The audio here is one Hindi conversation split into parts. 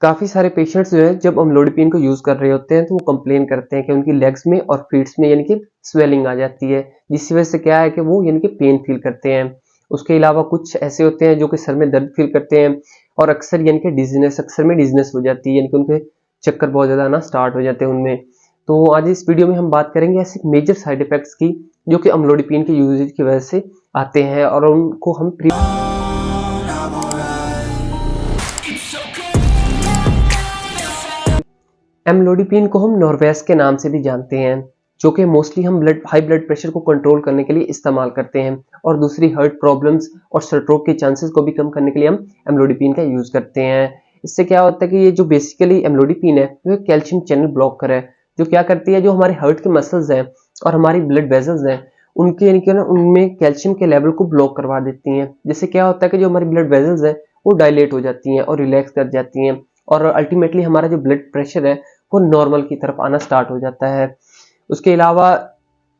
काफ़ी सारे पेशेंट्स जो है जब अम्लोडिपिन को यूज़ कर रहे होते हैं तो वो कंप्लेन करते हैं कि उनकी लेग्स में और फीट्स में यानी कि स्वेलिंग आ जाती है, जिसकी वजह से क्या है कि वो यानी कि पेन फील करते हैं। उसके अलावा कुछ ऐसे होते हैं जो कि सर में दर्द फील करते हैं और अक्सर यानी कि डिजीनेस अक्सर में डिजीनेस हो जाती है, यानी कि उनके चक्कर बहुत ज़्यादा आना स्टार्ट हो जाते हैं उनमें। तो आज इस वीडियो में हम बात करेंगे ऐसे मेजर साइड इफेक्ट्स की जो कि अम्लोडिपिन के यूजेज की वजह से आते हैं और उनको हम एम्लोडिपिन को हम नॉर्वेस के नाम से भी जानते हैं, जो कि मोस्टली हम हाई ब्लड प्रेशर को कंट्रोल करने के लिए इस्तेमाल करते हैं और दूसरी हार्ट प्रॉब्लम्स और स्ट्रोक के चांसेस को भी कम करने के लिए हम एम्लोडिपिन का यूज करते हैं। इससे क्या होता है कि ये जो बेसिकली एम्लोडिपिन है वो कैल्शियम चैनल ब्लॉकर है, जो क्या करती है, जो हमारे हार्ट के मसल्स हैं और हमारी ब्लड वेजल्स हैं उनके यानी कि ना उनमें कैल्शियम के लेवल को ब्लॉक करवा देती हैं, जिससे क्या होता है कि जो हमारी ब्लड वेजल्स हैं वो डायलेट हो जाती हैं और रिलैक्स कर जाती हैं और अल्टीमेटली हमारा जो ब्लड प्रेशर है वो नॉर्मल की तरफ आना स्टार्ट हो जाता है। उसके अलावा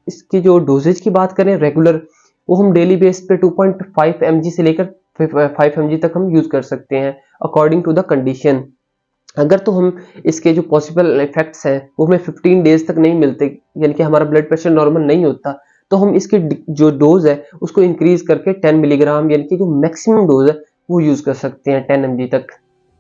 इसकी जो डोजेज की बात करें रेगुलर, वो हम डेली बेस पे 2.5 mg से लेकर 5 mg तक हम यूज कर सकते हैं अकॉर्डिंग टू द कंडीशन। अगर तो हम इसके जो पॉसिबल इफेक्ट्स हैं वो हमें 15 डेज तक नहीं मिलते, यानी कि हमारा ब्लड प्रेशर नॉर्मल नहीं होता, तो हम इसकी जो डोज है उसको इंक्रीज करके 10 मिलीग्राम यानी कि जो मैक्सिमम डोज है वो यूज कर सकते हैं 10 mg तक।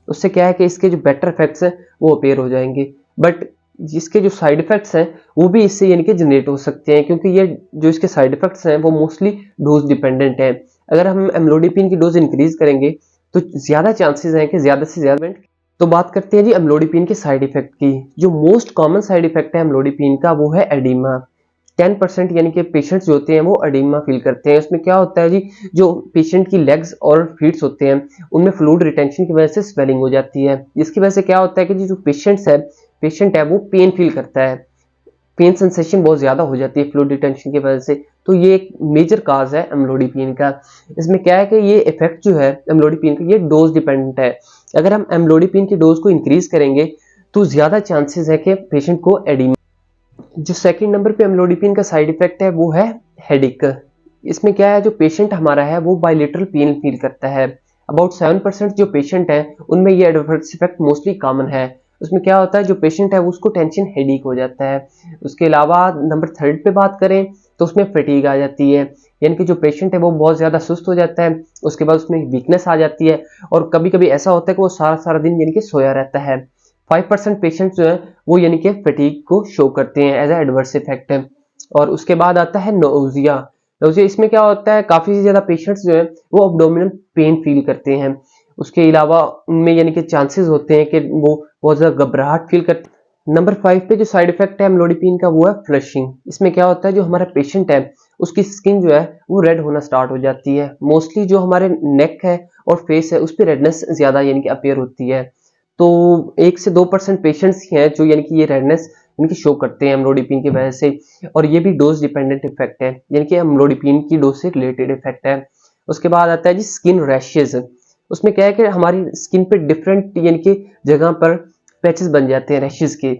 उससे क्या है कि इसके जो बेटर इफेक्ट्स हैं वो अपेयर हो जाएंगे, बट जिसके जो साइड इफेक्ट्स हैं वो भी इससे यानी कि जनरेट हो सकते हैं, क्योंकि ये जो इसके साइड इफेक्ट्स हैं वो मोस्टली डोज डिपेंडेंट है। अगर हम एम्लोडिपिन की डोज इंक्रीज करेंगे तो ज्यादा चांसेस हैं कि ज्यादा से ज्यादा। तो बात करते हैं जी एम्लोडिपिन के साइड इफेक्ट की। जो मोस्ट कॉमन साइड इफेक्ट है एम्लोडिपिन का वो है एडिमा। 10% यानी कि पेशेंट्स जो होते हैं वो एडिमा फील करते हैं। उसमें क्या होता है जी, जो पेशेंट की लेग्स और फीट्स होते हैं उनमें फ्लूइड रिटेंशन की वजह से स्वेलिंग हो जाती है, जिसकी वजह से क्या होता है कि जो पेशेंट है वो पेन फील करता है, पेन सेंसेशन बहुत ज्यादा हो जाती है फ्लूइड रिटेंशन की वजह से। तो ये एक मेजर काज है एम्लोडिपिन का। इसमें क्या है कि ये इफेक्ट जो है एम्लोडिपिन का ये डोज डिपेंडेंट है। अगर हम एम्लोडिपिन की डोज को इंक्रीज करेंगे तो ज्यादा चांसेस है कि पेशेंट को एडिमा। जो सेकंड नंबर पे एम्लोडिपिन का साइड इफेक्ट है वो है हेडेक। इसमें क्या है, जो पेशेंट हमारा है वो बायलेटरल पेन फील करता है। अबाउट 7% जो पेशेंट है उनमें ये एडवर्स इफेक्ट मोस्टली कॉमन है। उसमें क्या होता है, जो पेशेंट है उसको टेंशन हेडेक हो जाता है। उसके अलावा नंबर थर्ड पे बात करें तो उसमें फटीग आ जाती है, यानी कि जो पेशेंट है वो बहुत ज्यादा सुस्त हो जाता है। उसके बाद उसमें वीकनेस आ जाती है और कभी कभी ऐसा होता है कि वो सारा सारा दिन यानी कि सोया रहता है। 5% पेशेंट जो है वो यानी कि फटीग को शो करते हैं एज एडवर्स इफेक्ट है। और उसके बाद आता है नोजिया। नोजिया इसमें क्या होता है, काफी ज्यादा पेशेंट्स जो है वो अब्डोमिनल पेन फील करते हैं। उसके अलावा उनमें यानी कि चांसेस होते हैं कि वो बहुत ज्यादा घबराहट फील करते हैं। नंबर 5 पे जो साइड इफेक्ट है एम्लोडिपिन का वो है फ्लशिंग। इसमें क्या होता है, जो हमारा पेशेंट है उसकी स्किन जो है वो रेड होना स्टार्ट हो जाती है। मोस्टली जो हमारे नेक है और फेस है उस पर रेडनेस ज्यादा यानी कि अपीयर होती है। तो 1 से 2% पेशेंट्स ही हैं जो यानी कि ये रेडनेस इनकी शो करते हैं एम्लोडिपिन की वजह से, और ये भी डोज डिपेंडेंट इफेक्ट है, यानी कि एम्लोडिपिन की डोज से रिलेटेड इफेक्ट है। उसके बाद आता है जी स्किन रैशेज। उसमें क्या है कि हमारी स्किन पे डिफरेंट यानी कि जगह पर पैचेस बन जाते हैं रैशेज के।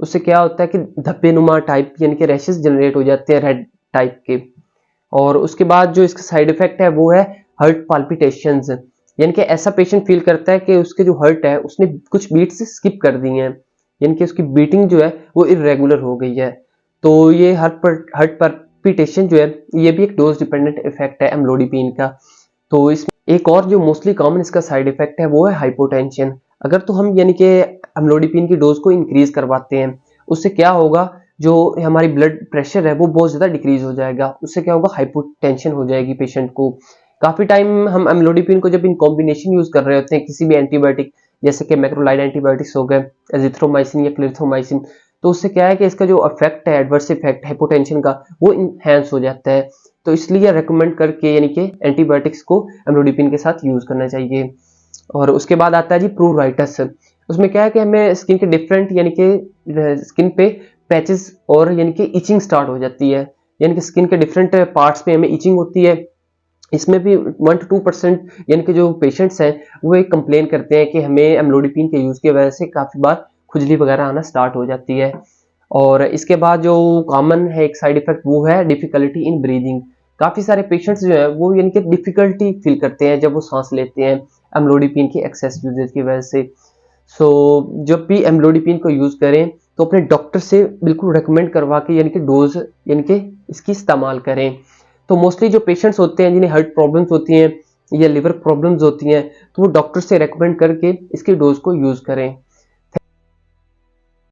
उससे क्या होता है कि धब्बे नुमा टाइप यानी कि रैशेज जनरेट हो जाते हैं रेड टाइप के। और उसके बाद जो इसका साइड इफेक्ट है वो है हार्ट पाल्पिटेशंस, यानी कि ऐसा पेशेंट फील करता है कि उसके जो हार्ट है उसने कुछ बीट्स स्किप कर दी हैं, यानी कि उसकी बीटिंग जो है वो इरेगुलर हो गई है। तो ये हार्ट पाल्पिटेशन जो है ये भी एक डोज डिपेंडेंट इफेक्ट है एम्लोडिपिन का। तो इसमें एक और जो मोस्टली कॉमन इसका साइड इफेक्ट है वो है हाइपोटेंशन। अगर तो हम यानी कि एम्लोडिपिन की डोज को इंक्रीज करवाते हैं, उससे क्या होगा, जो हमारी ब्लड प्रेशर है वो बहुत ज्यादा डिक्रीज हो जाएगा। उससे क्या होगा, हाइपोटेंशन हो जाएगी पेशेंट को। काफी टाइम हम एम्लोडिपिन को जब इन कॉम्बिनेशन यूज कर रहे होते हैं किसी भी एंटीबायोटिक, जैसे कि मैक्रोलाइड एंटीबायोटिक्स हो गए, एजिथ्रोमाइसिन या क्लेरिथ्रोमाइसिन, तो उससे क्या है कि इसका जो इफेक्ट है एडवर्स इफेक्ट हाइपोटेंशन का वो इनहेंस हो जाता है। तो इसलिए रेकमेंड करके यानी कि एंटीबायोटिक्स को एम्लोडिपिन के साथ यूज करना चाहिए। और उसके बाद आता है जी प्रूराइटस। उसमें क्या है कि हमें स्किन के डिफरेंट यानी कि स्किन पे पैचेस और यानी कि इचिंग स्टार्ट हो जाती है, यानी कि स्किन के डिफरेंट पार्ट्स पे हमें इचिंग होती है। इसमें भी 1 to 2% यानी कि जो पेशेंट्स हैं वो एक कंप्लेन करते हैं कि हमें एम्लोडिपिन के यूज की वजह से काफी बार खुजली वगैरह आना स्टार्ट हो जाती है। और इसके बाद जो कॉमन है एक साइड इफेक्ट वो है डिफिकल्टी इन ब्रीदिंग। काफी सारे पेशेंट्स जो है वो यानी कि डिफिकल्टी फील करते हैं जब वो सांस लेते हैं एम्लोडिपिन की एक्सेस यूजेज की वजह से। सो जब भी एम्लोडिपिन को यूज करें तो अपने डॉक्टर से बिल्कुल रेकमेंड करवा के यानी कि डोज यानी कि इसकी इस्तेमाल करें। तो मोस्टली जो पेशेंट्स होते हैं जिन्हें हार्ट प्रॉब्लम्स होती हैं या लिवर प्रॉब्लम्स होती हैं, तो वो डॉक्टर से रेकमेंड करके इसकी डोज को यूज करें।